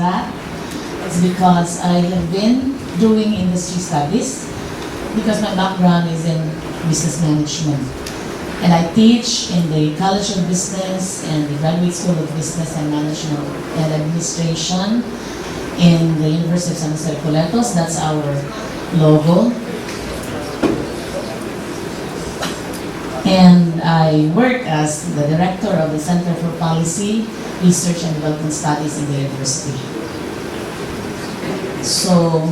that? It's because I have been doing industry studies because my background is in business management. And I teach in the College of Business and the Graduate School of Business and Management and Administration in the University of San Jose Recoletos. That's our logo. And I work as the director of the Center for Policy, Research and Development Studies in the university. So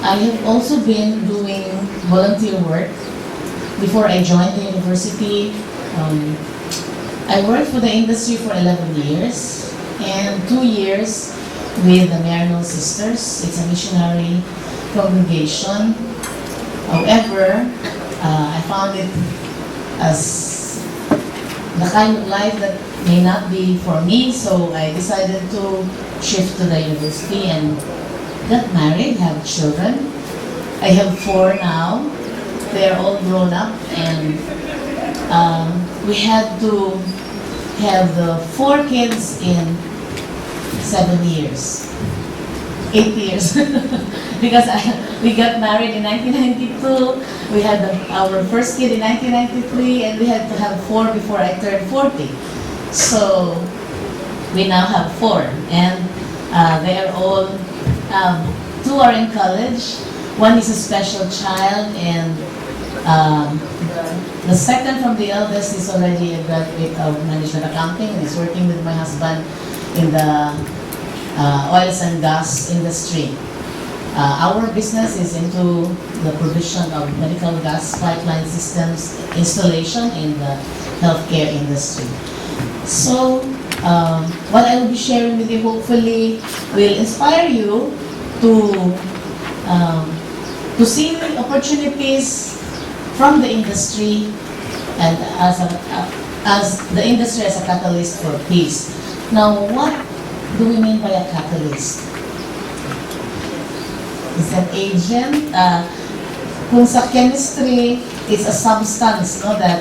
I have also been doing volunteer work. Before I joined the university, I worked for the industry for 11 years and 2 years with the Marianal Sisters. It's a missionary congregation. However, I found it as the kind of life that may not be for me, so I decided to shift to the university and got married, have children. I have 4 now. They're all grown up, and we had to have the 4 kids in 7 years, 8 years, because we got married in 1992. We had our first kid in 1993, and we had to have 4 before I turned 40. So we now have 4, and they are all 2 are in college. 1 is a special child, and the second from the eldest is already a graduate of management accounting and is working with my husband in the oils and gas industry. Our business is into the provision of medical gas pipeline systems installation in the healthcare industry. So, what I will be sharing with you hopefully will inspire you to see opportunities from the industry and as the industry as a catalyst for peace. Now, what do we mean by a catalyst? It's an agent. Kung sa chemistry, it's a substance, no, that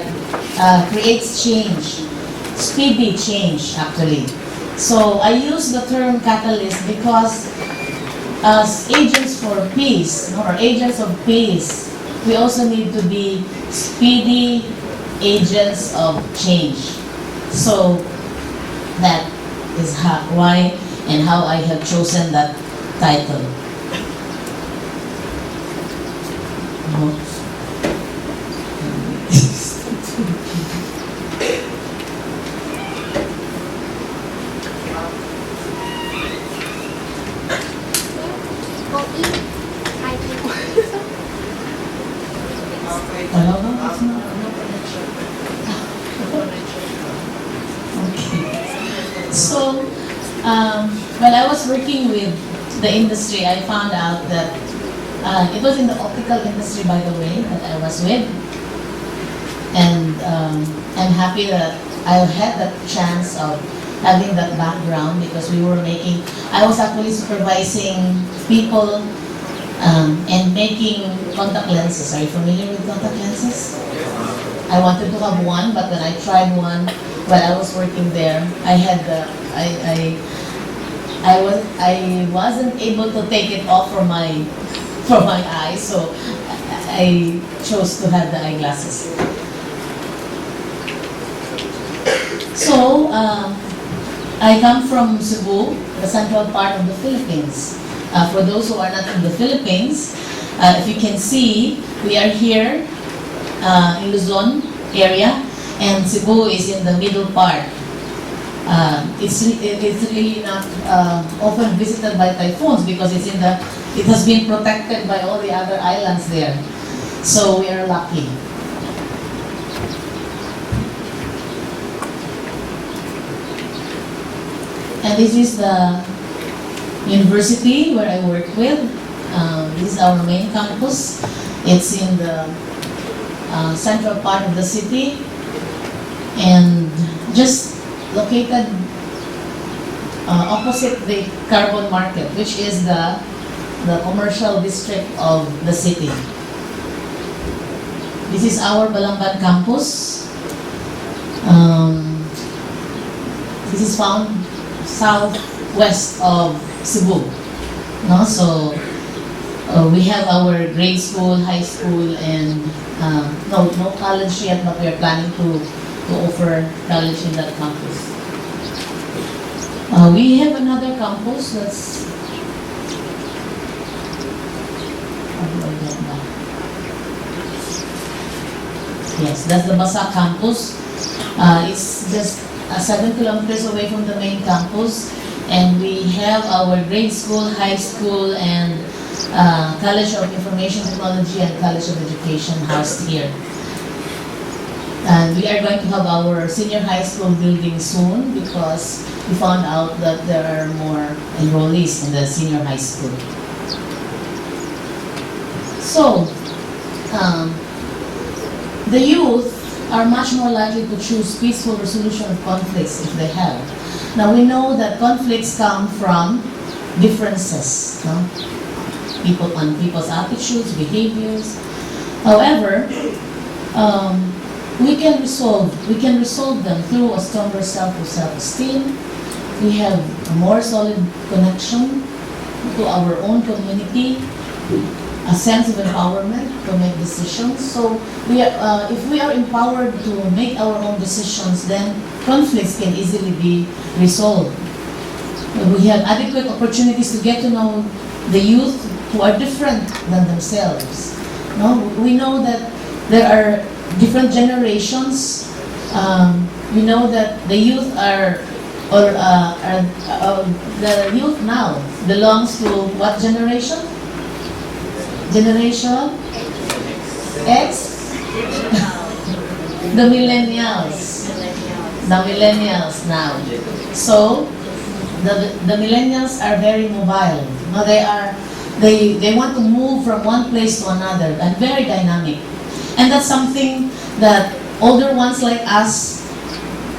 creates change, speedy change actually. So I use the term catalyst because as agents for peace, no, or agents of peace, we also need to be speedy agents of change. So that is why and how I have chosen that title. So, when I was working with the industry, I found out that it was in the optical industry, by the way, that I was with. And I'm happy that I had that chance of having that background because I was actually supervising people and making contact lenses. Are you familiar with contact lenses? I wanted to have one, but when I tried one, while I was working there, I wasn't able to take it off from my eyes, so I chose to have the eyeglasses. So I come from Cebu, the central part of the Philippines. For those who are not in the Philippines, if you can see, we are here in Luzon area, and Cebu is in the middle part. It's really not often visited by typhoons because it has been protected by all the other islands there. So we are lucky. And this is the university where I work with. This is our main campus. It's in the central part of the city and just located opposite the carbon market, which is the commercial district of the city. This is our Balamban campus. This is found south west of Cebu. No? So we have our grade school, high school, and no college yet, but we are planning to offer college in that campus. We have another campus that's how do I get that? Yes, that's the Basa campus. It's just 7 kilometers away from the main campus, and we have our grade school, high school, and College of Information Technology and College of Education housed here. And we are going to have our senior high school building soon because we found out that there are more enrollees in the senior high school. So, the youth are much more likely to choose peaceful resolution of conflicts if they have. Now we know that conflicts come from differences, no? People's attitudes, behaviors. However, we can resolve them through a stronger self-esteem. We have a more solid connection to our own community, a sense of empowerment to make decisions. So if we are empowered to make our own decisions, then conflicts can easily be resolved. We have adequate opportunities to get to know the youth who are different than themselves. No? We know that there are different generations. We know that the youth the youth now belongs to what generation? Generation X? The millennials. The millennials now. So, the millennials are very mobile. No, they want to move from one place to another and very dynamic. And that's something that older ones like us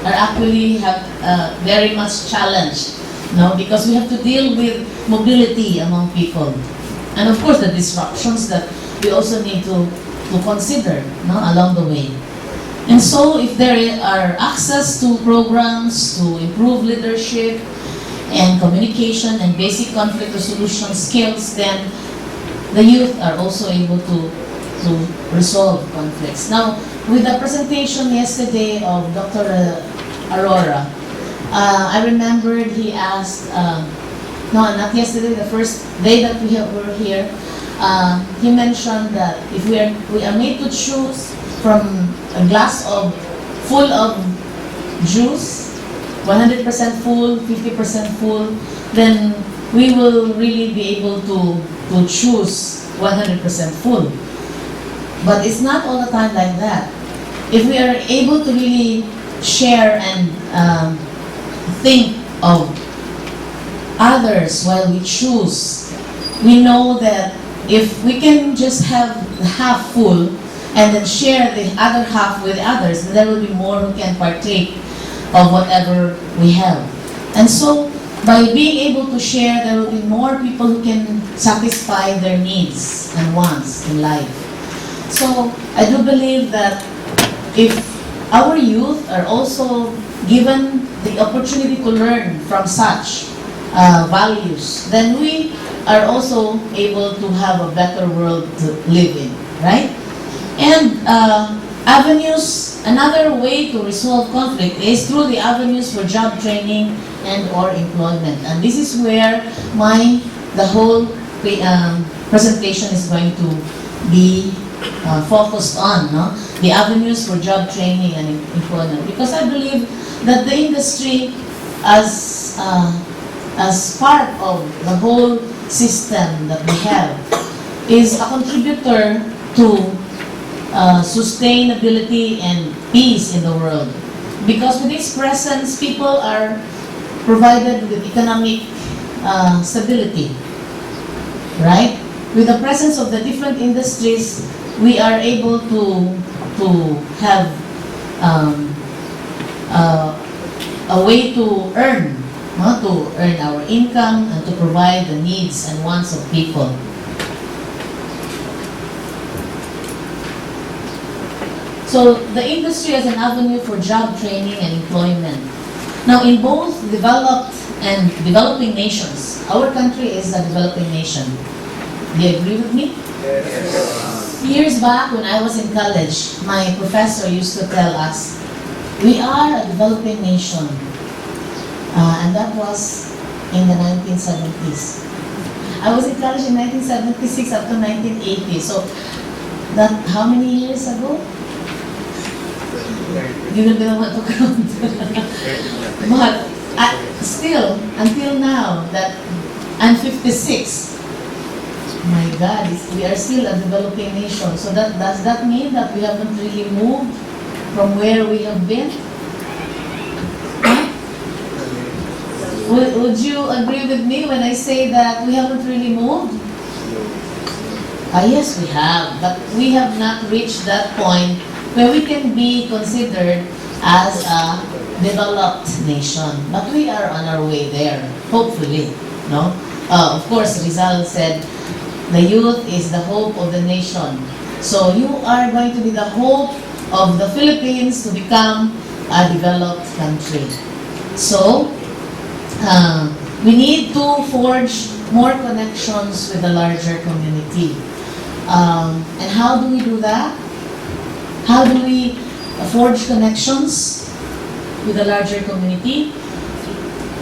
are actually very much challenged, no? Because we have to deal with mobility among people. And of course the disruptions that we also need to consider, no, along the way. And so if there are access to programs to improve leadership and communication and basic conflict resolution skills, then the youth are also able to resolve conflicts. Now, with the presentation yesterday of Dr. Aurora, I remembered he asked, no, not yesterday, the first day that we were here, he mentioned that if we are made to choose from a glass full of juice, 100% full, 50% full, then we will really be able to choose 100% full. But it's not all the time like that. If we are able to really share and think of others while we choose, we know that if we can just have the half full and then share the other half with others, then there will be more who can partake of whatever we have. And so, by being able to share, there will be more people who can satisfy their needs and wants in life. So, I do believe that if our youth are also given the opportunity to learn from such values, then we are also able to have a better world to live in, right? And avenues, another way to resolve conflict is through the avenues for job training and or employment. And this is where the whole presentation is going to be focused on, no? The avenues for job training and employment. Because I believe that the industry as part of the whole system that we have is a contributor to sustainability and peace in the world. Because with its presence, people are provided with economic stability, right? With the presence of the different industries, we are able to have a way to earn, no? To earn our income and to provide the needs and wants of people. So the industry as an avenue for job training and employment. Now, in both developed and developing nations, our country is a developing nation. Do you agree with me? Years back when I was in college, my professor used to tell us, we are a developing nation. And that was in the 1970s. I was in college in 1976 up to 1980. So, that how many years ago? You will be the one to count. But still, until now, that I'm 56. My God, we are still a developing nation. So does that mean that we haven't really moved from where we have been? Huh? Would you agree with me when I say that we haven't really moved? Yes, we have. But we have not reached that point where we can be considered as a developed nation. But we are on our way there, hopefully. No? Of course, Rizal said, the youth is the hope of the nation. So you are going to be the hope of the Philippines to become a developed country. So, we need to forge more connections with the larger community. And how do we do that? How do we forge connections with the larger community?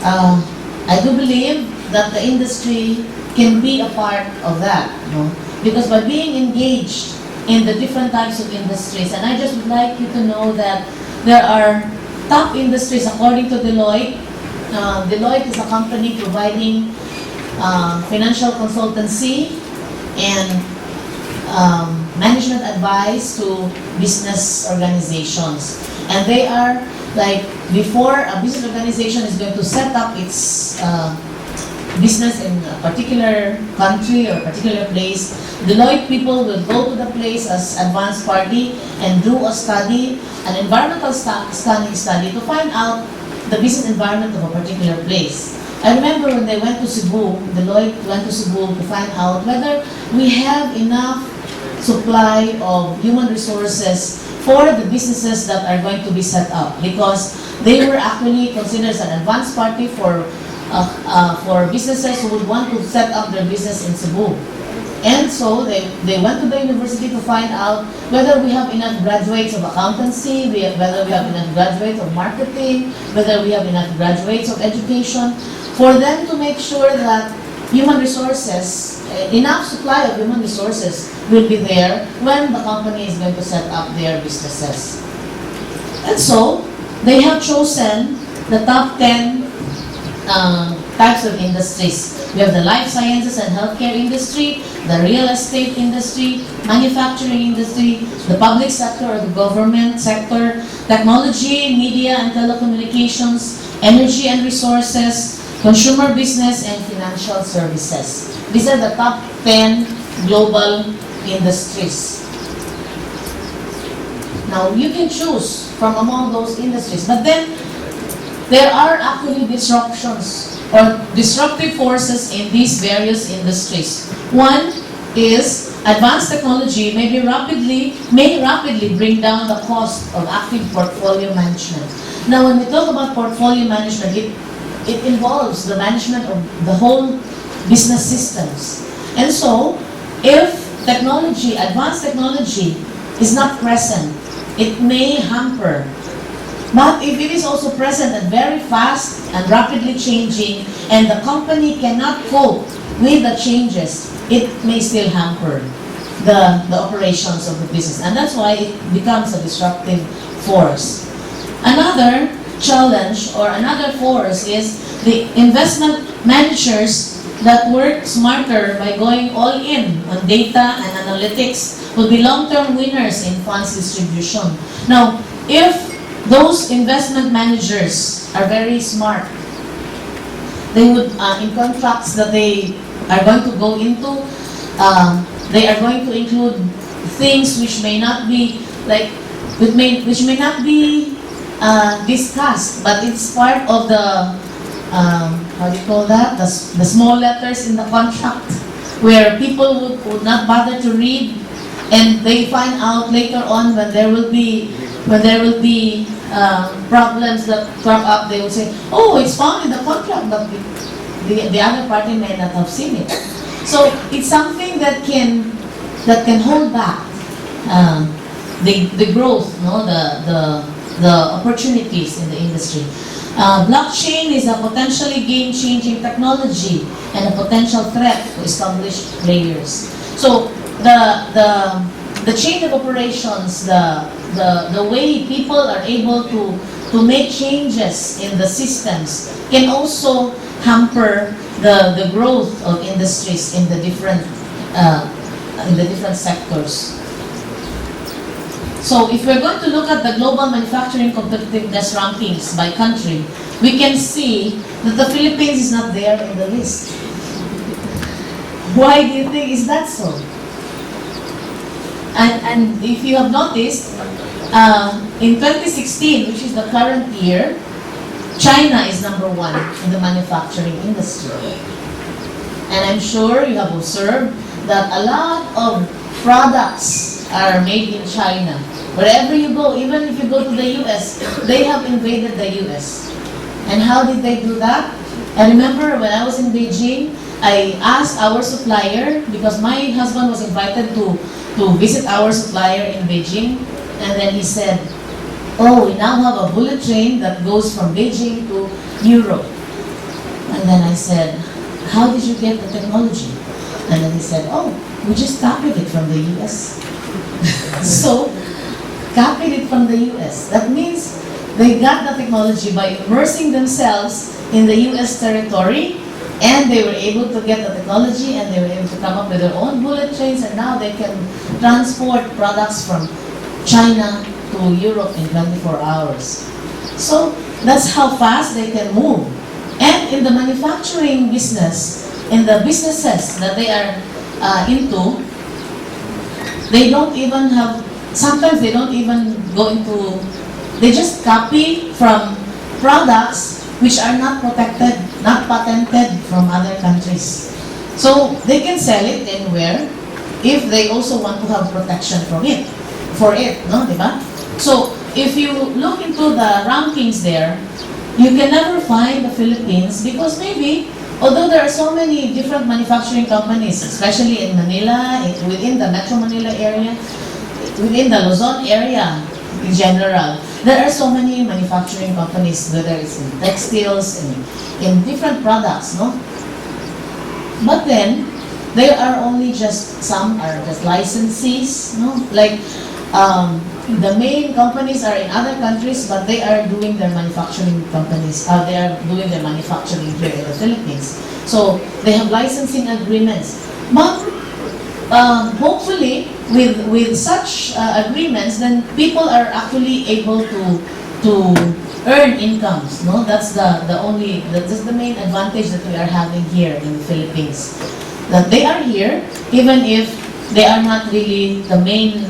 I do believe that the industry can be a part of that, no? Because by being engaged in the different types of industries, and I just would like you to know that there are top industries according to Deloitte. Deloitte is a company providing financial consultancy and management advice to business organizations. And they are like, before a business organization is going to set up its business in a particular country or particular place, Deloitte people will go to the place as advanced party and do a study, an environmental scanning study to find out the business environment of a particular place. I remember when they went to Cebu, Deloitte went to Cebu to find out whether we have enough supply of human resources for the businesses that are going to be set up, because they were actually considered as an advanced party for businesses who would want to set up their business in Cebu. And so they went to the university to find out whether we have enough graduates of accountancy, whether we have enough graduates of marketing, whether we have enough graduates of education, for them to make sure that human resources, enough supply of human resources will be there when the company is going to set up their businesses. And so, they have chosen the top 10 types of industries. We have the life sciences and healthcare industry, the real estate industry, manufacturing industry, the public sector or the government sector, technology, media and telecommunications, energy and resources, consumer business, and financial services. These are the top 10 global industries. Now, you can choose from among those industries, but then there are actually disruptions or disruptive forces in these various industries. One is advanced technology may rapidly bring down the cost of active portfolio management. Now, when we talk about portfolio management, it involves the management of the whole business systems. And so, if technology, advanced technology, is not present, it may hamper. But if it is also present and very fast and rapidly changing, and the company cannot cope with the changes, it may still hamper the operations of the business. And that's why it becomes a disruptive force. Another challenge or another force is the investment managers that work smarter by going all in on data and analytics will be long-term winners in funds distribution. Now, if those investment managers are very smart, they would, in contracts that they are going to go into, they are going to include things which may not be which may not be discussed, but it's part of the how do you call that? The small letters in the contract, where people would not bother to read, and they find out later on when there will be problems that crop up, they will say, oh, it's found in the contract, but the other party may not have seen it. So it's something that can hold back the growth, no, the opportunities in the industry. Blockchain is a potentially game-changing technology and a potential threat to established players. So the chain of operations, the way people are able to make changes in the systems can also hamper the growth of industries in the different sectors. So if we're going to look at the global manufacturing competitiveness rankings by country, we can see that the Philippines is not there in the list. Why do you think is that so? And if you have noticed, in 2016, which is the current year, China is #1 in the manufacturing industry. And I'm sure you have observed that a lot of products are made in China. Wherever you go, even if you go to the US, they have invaded the US. And how did they do that? I remember when I was in Beijing, I asked our supplier, because my husband was invited to visit our supplier in Beijing, and then he said, oh, we now have a bullet train that goes from Beijing to Europe. And then I said, how did you get the technology? And then he said, oh, we just copied it from the US. So, copied it from the US. That means they got the technology by immersing themselves in the US territory, and they were able to get the technology, and they were able to come up with their own bullet trains, and now they can transport products from China to Europe in 24 hours. So that's how fast they can move. And in the manufacturing business, in the businesses that they are into, they don't even have, sometimes they don't even go into, they just copy from products which are not protected, not patented from other countries. So they can sell it anywhere if they also want to have protection from it, no, diba? So if you look into the rankings there, you can never find the Philippines because maybe, although there are so many different manufacturing companies, especially in Manila, within the Metro Manila area, within the Luzon area in general, there are so many manufacturing companies, whether it's in textiles and in different products, no? But then, there are only just, some are just licensees, no? Like, the main companies are in other countries, but they are doing their manufacturing companies, they are doing their manufacturing here in the Philippines. So, they have licensing agreements. But, hopefully, with such agreements, then people are actually able to earn incomes. No, that's the main advantage that we are having here in the Philippines. That they are here, even if they are not really the main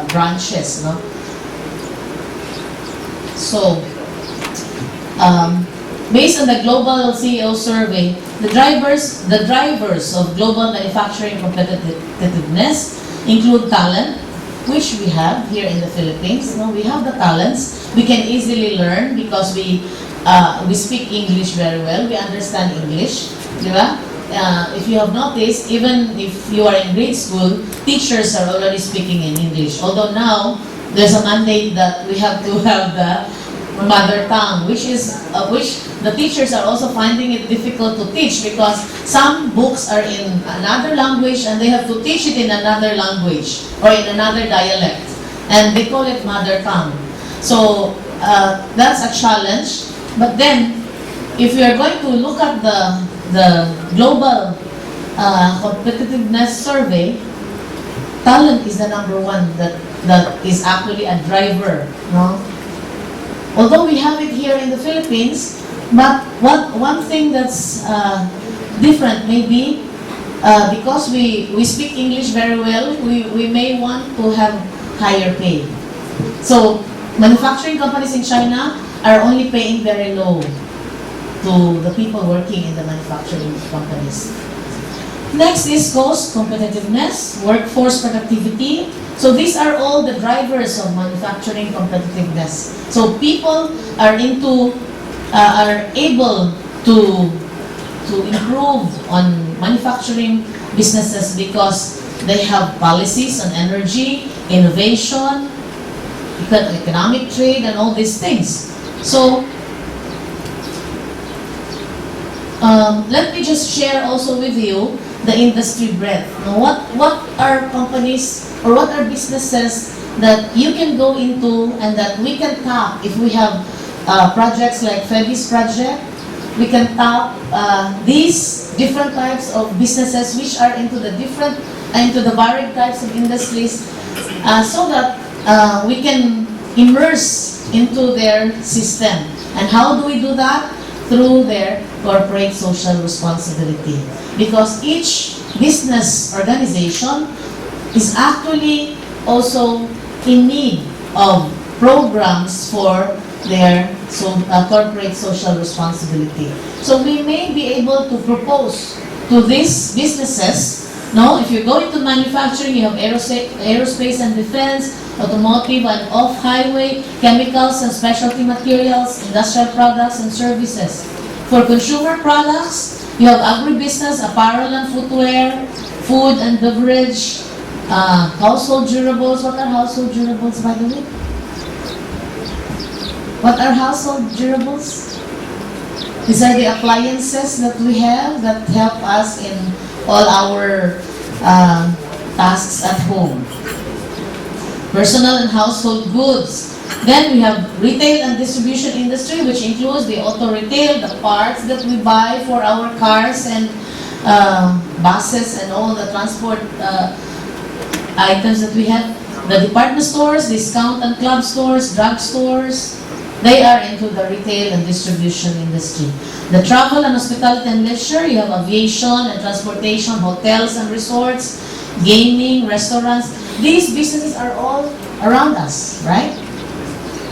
branches. No, so. Based on the global CEO survey, the drivers of global manufacturing competitiveness include talent, which we have here in the Philippines. No, we have the talents. We can easily learn because we speak English very well. We understand English, diba? If you have noticed, even if you are in grade school, teachers are already speaking in English. Although now there's a mandate that we have to have the mother tongue, which the teachers are also finding it difficult to teach because some books are in another language and they have to teach it in another language or in another dialect, and they call it mother tongue. So that's a challenge. But then, if we are going to look at the global competitiveness survey, talent is the #1 that is actually a driver, no? Although we have it here in the Philippines, but one thing that's different maybe, because we speak English very well, we may want to have higher pay. So manufacturing companies in China are only paying very low to the people working in the manufacturing companies. Next is cost competitiveness, workforce productivity. So these are all the drivers of manufacturing competitiveness. So people are able to improve on manufacturing businesses because they have policies on energy, innovation, economic trade, and all these things. So let me just share also with you the industry breadth. Now, what are companies or what are businesses that you can go into and that we can tap if we have projects like FEBI's project? We can tap these different types of businesses which are into the varied types of industries so that we can immerse into their system. And how do we do that? Through their corporate social responsibility. Because each business organization is actually also in need of programs for their corporate social responsibility. So we may be able to propose to these businesses. No, if you go into manufacturing, you have aerospace and defense, automotive and off-highway, chemicals and specialty materials, industrial products and services. For consumer products, you have agribusiness, apparel and footwear, food and beverage, household durables. What are household durables, by the way? What are household durables? These are the appliances that we have that help us in all our tasks at home. Personal and household goods. Then we have retail and distribution industry, which includes the auto retail, the parts that we buy for our cars and buses and all the transport items that we have. The department stores, discount and club stores, drug stores, they are into the retail and distribution industry. The travel and hospitality and leisure, you have aviation and transportation, hotels and resorts, gaming, restaurants. These businesses are all around us, right?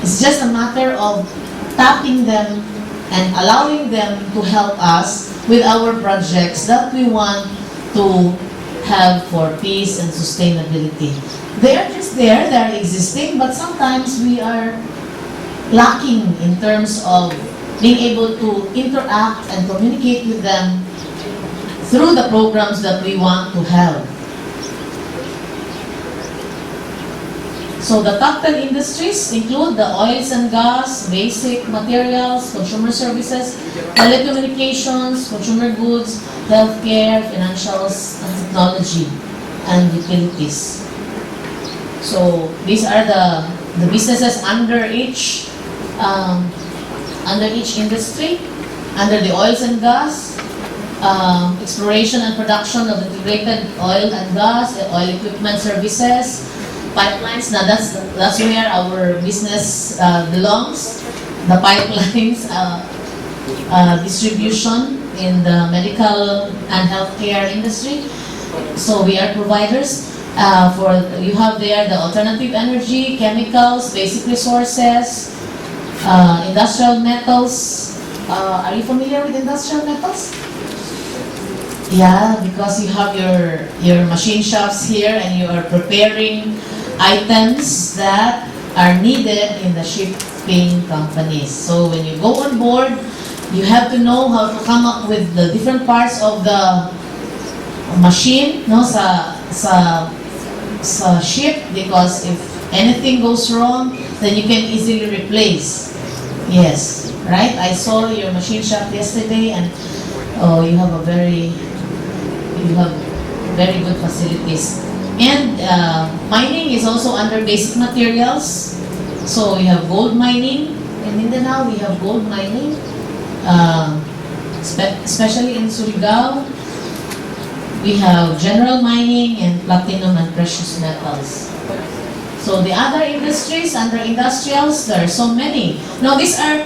It's just a matter of tapping them and allowing them to help us with our projects that we want to have for peace and sustainability. They are just there, they are existing, but sometimes we are lacking in terms of being able to interact and communicate with them through the programs that we want to have. So the top 10 industries include the oils and gas, basic materials, consumer services, telecommunications, consumer goods, healthcare, financials, and technology, and utilities. So these are the businesses under each industry. Under the oils and gas, exploration and production of integrated oil and gas, oil equipment services, pipelines. Now that's where our business belongs. The pipelines, distribution in the medical and healthcare industry. So we are providers. You have there the alternative energy, chemicals, basic resources, industrial metals. Are you familiar with industrial metals? Yeah, because you have your machine shops here and you are preparing items that are needed in the shipping companies. So when you go on board, you have to know how to come up with the different parts of the machine, no, sa ship, because if anything goes wrong, then you can easily replace. Yes, right? I saw your machine shop yesterday, and you have very good facilities. And mining is also under basic materials. So we have gold mining. In Mindanao, we have gold mining, especially in Surigao. We have general mining and platinum and precious metals. So the other industries under industrials, there are so many. Now these are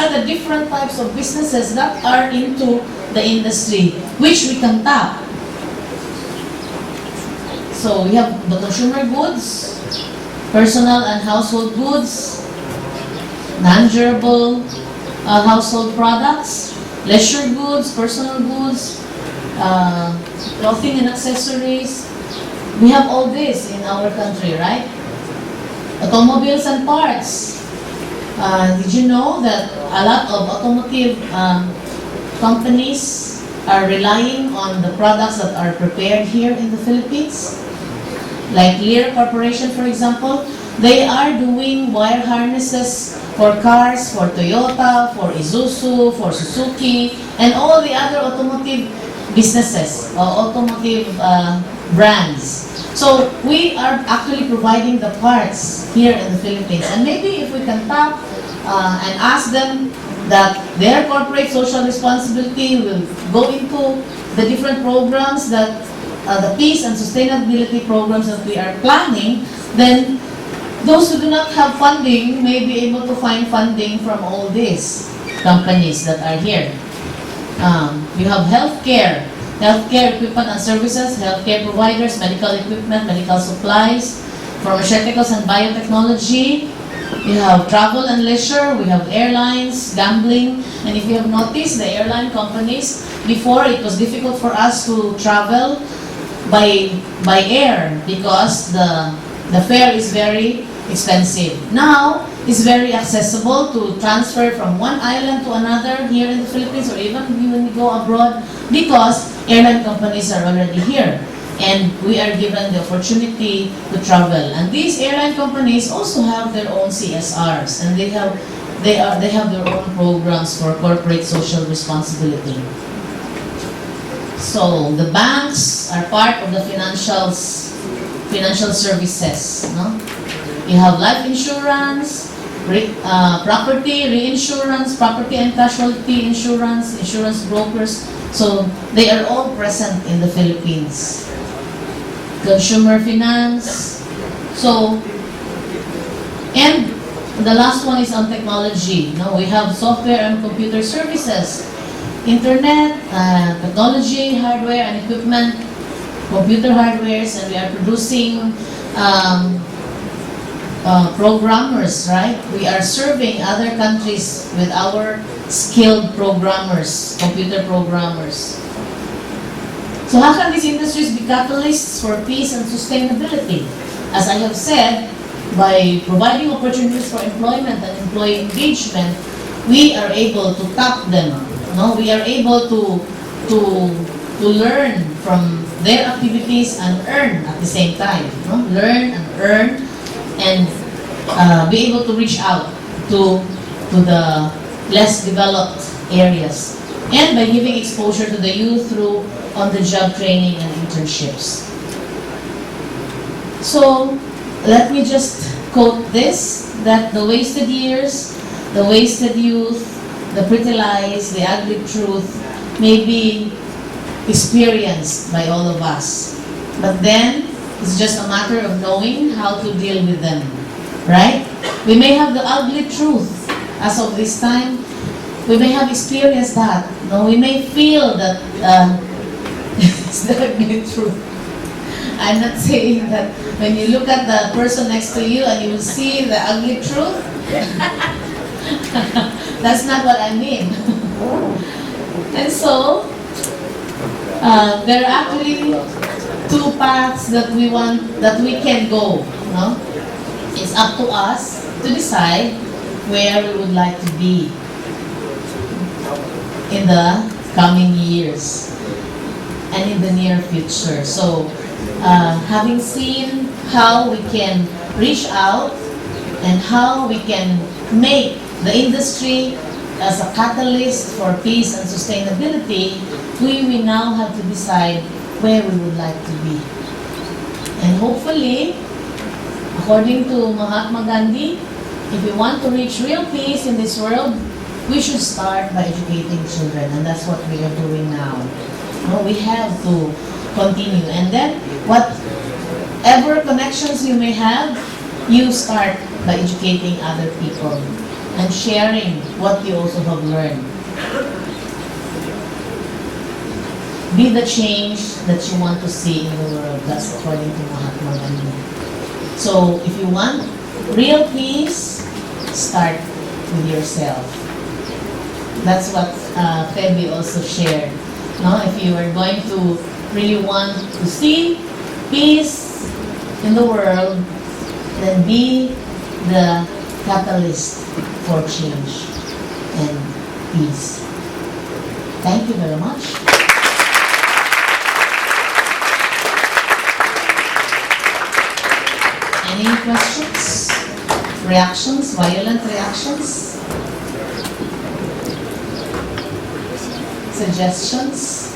the different types of businesses that are into the industry, which we can tap. So we have the consumer goods, personal and household goods, non-durable household products, leisure goods, personal goods, clothing and accessories. We have all this in our country, right? Automobiles and parts. Did you know that a lot of automotive companies are relying on the products that are prepared here in the Philippines? Like Lear Corporation, for example, they are doing wire harnesses for cars, for Toyota, for Isuzu, for Suzuki, and all the other automotive businesses, automotive brands. So we are actually providing the parts here in the Philippines. And maybe if we can talk and ask them that their corporate social responsibility will go into the different programs that the peace and sustainability programs that we are planning, then those who do not have funding may be able to find funding from all these companies that are here. You have healthcare equipment and services, healthcare providers, medical equipment, medical supplies, pharmaceuticals and biotechnology. You have travel and leisure, we have airlines, gambling, and if you have noticed, the airline companies, before it was difficult for us to travel by air because the fare is very expensive. Now, it's very accessible to transfer from one island to another here in the Philippines or even when you go abroad because airline companies are already here and we are given the opportunity to travel. And these airline companies also have their own CSRs and they have their own programs for corporate social responsibility. So the banks are part of the financial services. No? You have life insurance, property reinsurance, property and casualty insurance, insurance brokers. So they are all present in the Philippines. Consumer finance. So, and the last one is on technology. No, we have software and computer services, internet, technology, hardware and equipment, computer hardwares, and we are producing programmers, right? We are serving other countries with our skilled programmers, computer programmers. So how can these industries be catalysts for peace and sustainability? As I have said, by providing opportunities for employment and employee engagement, we are able to tap them. No? We are able to learn from their activities and earn at the same time. No? Learn and earn and be able to reach out to the less developed areas. And by giving exposure to the youth through on-the-job training and internships. So, let me just quote this, that the wasted years, the wasted youth, the pretty lies, the ugly truth may be experienced by all of us. But then, it's just a matter of knowing how to deal with them, right? We may have the ugly truth as of this time. We may have experienced that. No, we may feel that it's the ugly truth. I'm not saying that when you look at the person next to you and you will see the ugly truth. That's not what I mean. And so, there are actually two paths that we can go. No? It's up to us to decide where we would like to be in the coming years and in the near future. So, having seen how we can reach out and how we can make the industry as a catalyst for peace and sustainability, we will now have to decide where we would like to be. And hopefully, according to Mahatma Gandhi, if we want to reach real peace in this world, we should start by educating children, and that's what we are doing now. No, we have to continue, and then whatever connections you may have, you start by educating other people and sharing what you also have learned. Be the change that you want to see in the world. That's according to Mahatma Gandhi. So if you want real peace, start with yourself. That's what Feby also shared. No, if you are going to really want to see peace in the world, then be the catalyst for change and peace. Thank you very much. Any questions? Reactions? Violent reactions? Suggestions?